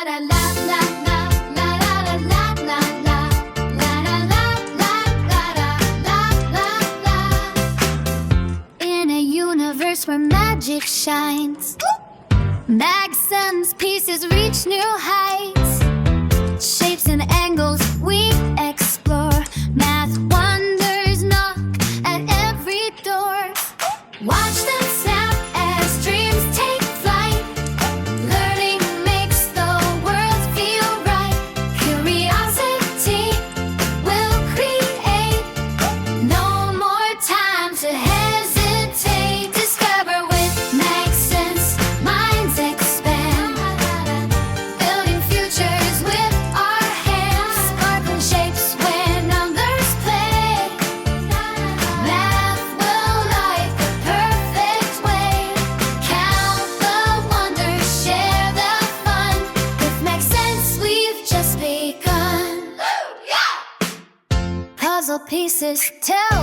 In a universe where magic shines, Maxim's pieces reach new heights. Shapes and angles we explore. Math wonders knock at every door. Watch them snap as dreams take flight. Learning makes the world feel right. Curiosity will create. No more time to hesitate. Discover with Maxim's minds expand. Building futures with our hands. Sparkling shapes when numbers play. Math will light the perfect way. Count the wonders, share the fun. With Maxim's we've just begun. Puzzle pieces tell